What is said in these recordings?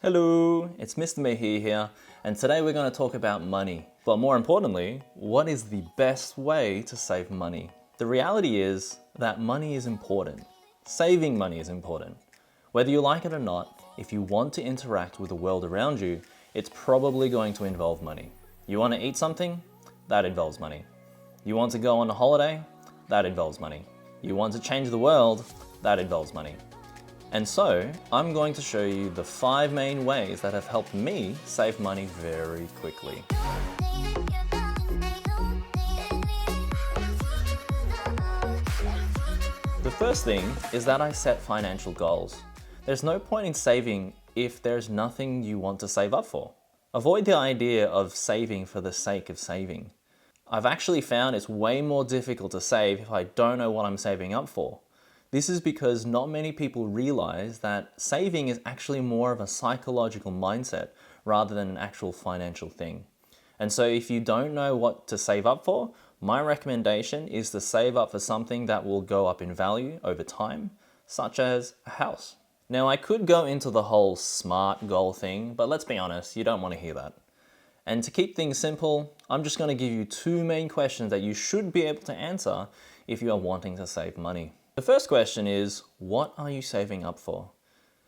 Hello, it's Mr. Mahir here, and today we're going to talk about money. But more importantly, what is the best way to save money? The reality is that money is important. Saving money is important. Whether you like it or not, if you want to interact with the world around you, it's probably going to involve money. You want to eat something? That involves money. You want to go on a holiday? That involves money. You want to change the world? That involves money. And so, I'm going to show you the 5 main ways that have helped me save money very quickly. The first thing is that I set financial goals. There's no point in saving if there's nothing you want to save up for. Avoid the idea of saving for the sake of saving. I've actually found it's way more difficult to save if I don't know what I'm saving up for. This is because not many people realize that saving is actually more of a psychological mindset rather than an actual financial thing. And so if you don't know what to save up for, my recommendation is to save up for something that will go up in value over time, such as a house. Now, I could go into the whole SMART goal thing, but let's be honest, you don't want to hear that. And to keep things simple, I'm just going to give you 2 main questions that you should be able to answer if you are wanting to save money. The first question is, what are you saving up for?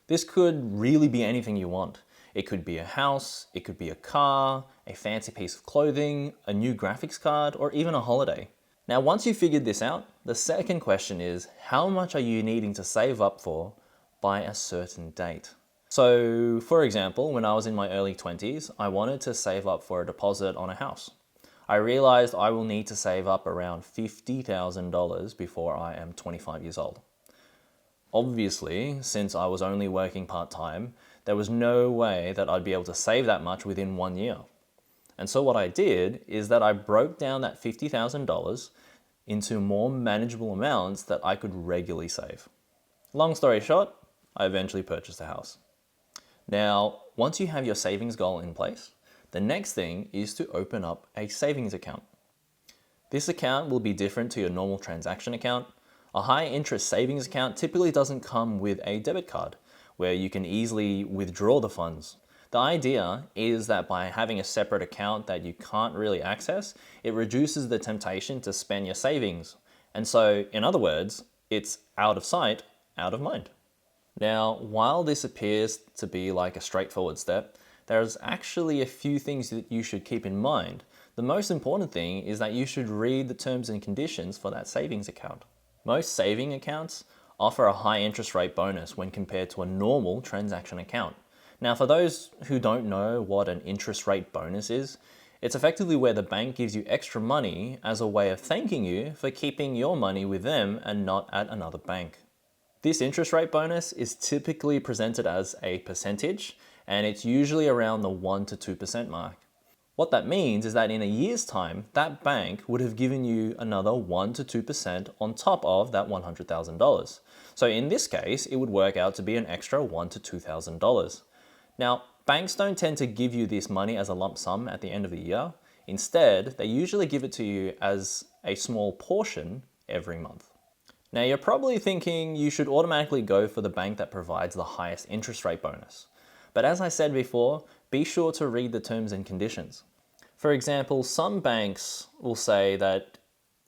This could really be anything you want. It could be a house, it could be a car, a fancy piece of clothing, a new graphics card, or even a holiday. Now, once you've figured this out, the second question is, how much are you needing to save up for by a certain date? So, for example, when I was in my early 20s, I wanted to save up for a deposit on a house. I realized I will need to save up around $50,000 before I am 25 years old. Obviously, since I was only working part-time, there was no way that I'd be able to save that much within 1 year. And so what I did is that I broke down that $50,000 into more manageable amounts that I could regularly save. Long story short, I eventually purchased a house. Now, once you have your savings goal in place, the next thing is to open up a savings account. This account will be different to your normal transaction account. A high interest savings account typically doesn't come with a debit card where you can easily withdraw the funds. The idea is that by having a separate account that you can't really access, it reduces the temptation to spend your savings. And so, in other words, it's out of sight, out of mind. Now, while this appears to be like a straightforward step, there's actually a few things that you should keep in mind. The most important thing is that you should read the terms and conditions for that savings account. Most saving accounts offer a high interest rate bonus when compared to a normal transaction account. Now, for those who don't know what an interest rate bonus is, it's effectively where the bank gives you extra money as a way of thanking you for keeping your money with them and not at another bank. This interest rate bonus is typically presented as a percentage, and it's usually around the 1 to 2% mark. What that means is that in a year's time, that bank would have given you another 1 to 2% on top of that $100,000. So in this case, it would work out to be an extra $1,000 to $2,000. Now, banks don't tend to give you this money as a lump sum at the end of the year. Instead, they usually give it to you as a small portion every month. Now, you're probably thinking you should automatically go for the bank that provides the highest interest rate bonus. But as I said before, be sure to read the terms and conditions. For example, some banks will say that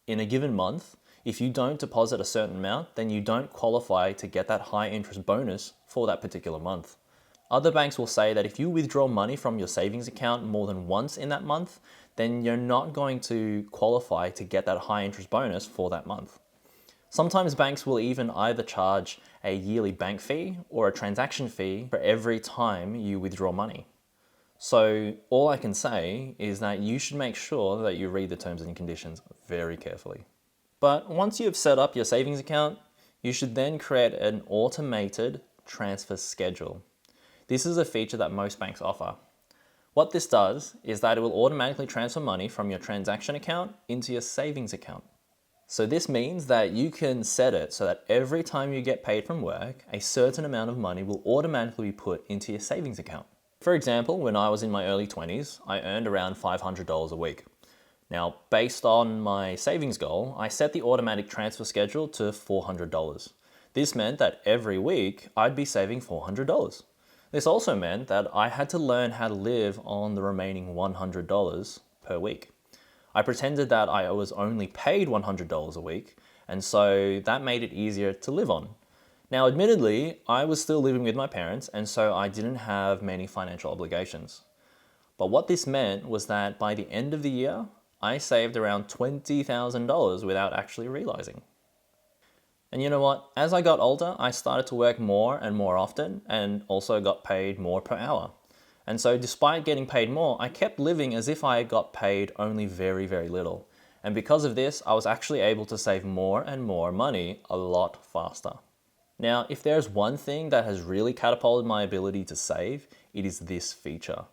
in a given month, if you don't deposit a certain amount, then you don't qualify to get that high interest bonus for that particular month. Other banks will say that if you withdraw money from your savings account more than once in that month, then you're not going to qualify to get that high interest bonus for that month. Sometimes banks will even either charge a yearly bank fee or a transaction fee for every time you withdraw money. So all I can say is that you should make sure that you read the terms and conditions very carefully. But once you have set up your savings account, you should then create an automated transfer schedule. This is a feature that most banks offer. What this does is that it will automatically transfer money from your transaction account into your savings account. So this means that you can set it so that every time you get paid from work, a certain amount of money will automatically be put into your savings account. For example, when I was in my early 20s, I earned around $500 a week. Now, based on my savings goal, I set the automatic transfer schedule to $400. This meant that every week I'd be saving $400. This also meant that I had to learn how to live on the remaining $100 per week. I pretended that I was only paid $100 a week, and so that made it easier to live on. Now, admittedly, I was still living with my parents, and so I didn't have many financial obligations. But what this meant was that by the end of the year, I saved around $20,000 without actually realizing. And you know what? As I got older, I started to work more and more often and also got paid more per hour. And so despite getting paid more, I kept living as if I got paid only very, very little. And because of this, I was actually able to save more and more money a lot faster. Now, if there's one thing that has really catapulted my ability to save, it is this feature.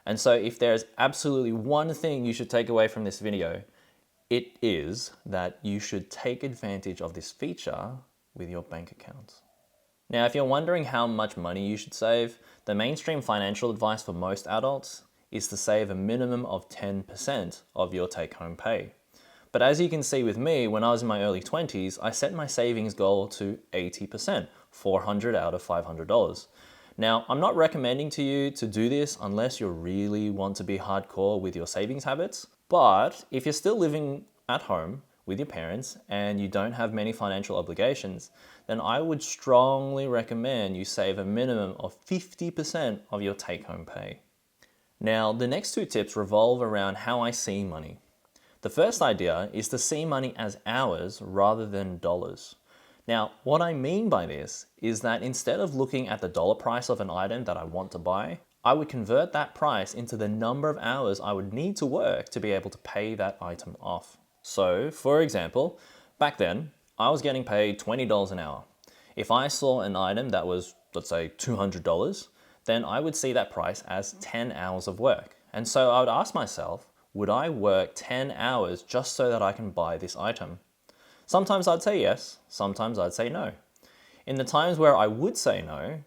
And so if there's absolutely one thing you should take away from this video, it is that you should take advantage of this feature with your bank accounts. Now, if you're wondering how much money you should save, the mainstream financial advice for most adults is to save a minimum of 10% of your take-home pay. But as you can see with me, when I was in my early 20s, I set my savings goal to 80%, $400 out of $500. Now, I'm not recommending to you to do this unless you really want to be hardcore with your savings habits. But if you're still living at home with your parents and you don't have many financial obligations, then I would strongly recommend you save a minimum of 50% of your take-home pay. Now, the next two tips revolve around how I see money. The first idea is to see money as hours rather than dollars. Now, what I mean by this is that instead of looking at the dollar price of an item that I want to buy, I would convert that price into the number of hours I would need to work to be able to pay that item off. So, for example, back then, I was getting paid $20 an hour. If I saw an item that was, let's say, $200, then I would see that price as 10 hours of work. And so I would ask myself, would I work 10 hours just so that I can buy this item? Sometimes I'd say yes, sometimes I'd say no. In the times where I would say no,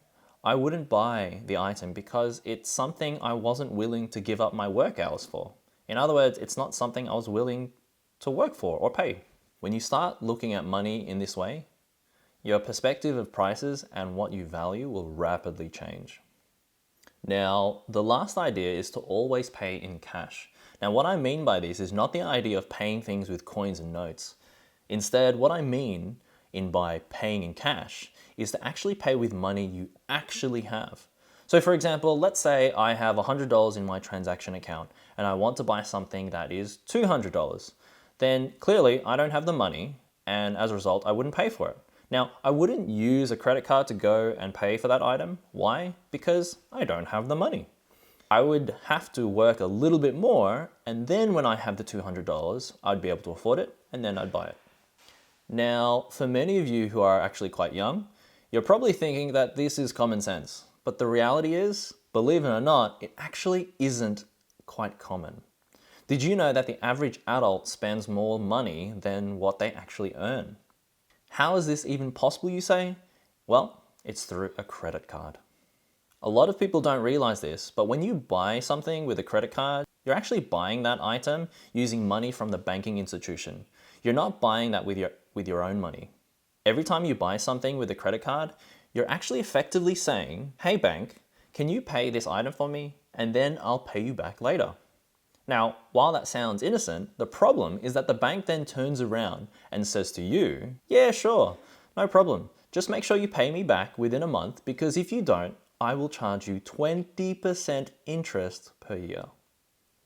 I wouldn't buy the item because it's something I wasn't willing to give up my work hours for. In other words, it's not something I was willing to work for or pay. When you start looking at money in this way, your perspective of prices and what you value will rapidly change. Now, the last idea is to always pay in cash. Now, what I mean by this is not the idea of paying things with coins and notes. Instead, what I mean by paying in cash is to actually pay with money you actually have. So for example, let's say I have $100 in my transaction account and I want to buy something that is $200. Then clearly I don't have the money, and as a result, I wouldn't pay for it. Now, I wouldn't use a credit card to go and pay for that item. Why? Because I don't have the money. I would have to work a little bit more, and then when I have the $200, I'd be able to afford it, and then I'd buy it. Now, for many of you who are actually quite young, you're probably thinking that this is common sense. But the reality is, believe it or not, it actually isn't quite common. Did you know that the average adult spends more money than what they actually earn? How is this even possible, you say? Well, it's through a credit card. A lot of people don't realize this, but when you buy something with a credit card, you're actually buying that item using money from the banking institution. You're not buying that with your own money. Every time you buy something with a credit card, you're actually effectively saying, hey bank, can you pay this item for me? And then I'll pay you back later. Now, while that sounds innocent, the problem is that the bank then turns around and says to you, yeah, sure, no problem. Just make sure you pay me back within a month, because if you don't, I will charge you 20% interest per year.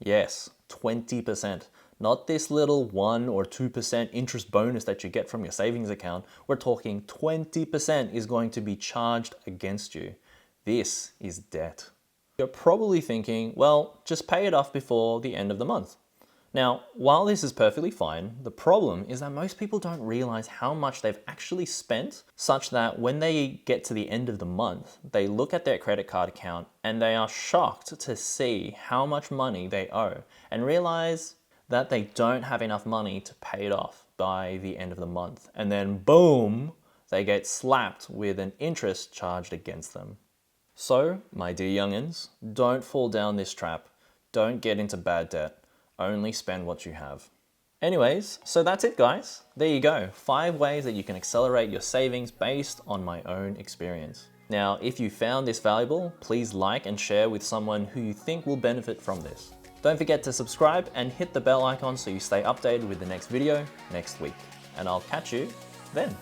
Yes, 20%. Not this little 1 or 2% interest bonus that you get from your savings account. We're talking 20% is going to be charged against you. This is debt. You're probably thinking, well, just pay it off before the end of the month. Now, while this is perfectly fine, the problem is that most people don't realize how much they've actually spent, such that when they get to the end of the month, they look at their credit card account and they are shocked to see how much money they owe and realize that they don't have enough money to pay it off by the end of the month. And then boom, they get slapped with an interest charged against them. So, my dear youngins, don't fall down this trap. Don't get into bad debt. Only spend what you have. Anyways, so that's it guys. There you go. 5 ways that you can accelerate your savings based on my own experience. Now, if you found this valuable, please like and share with someone who you think will benefit from this. Don't forget to subscribe and hit the bell icon so you stay updated with the next video next week. And I'll catch you then.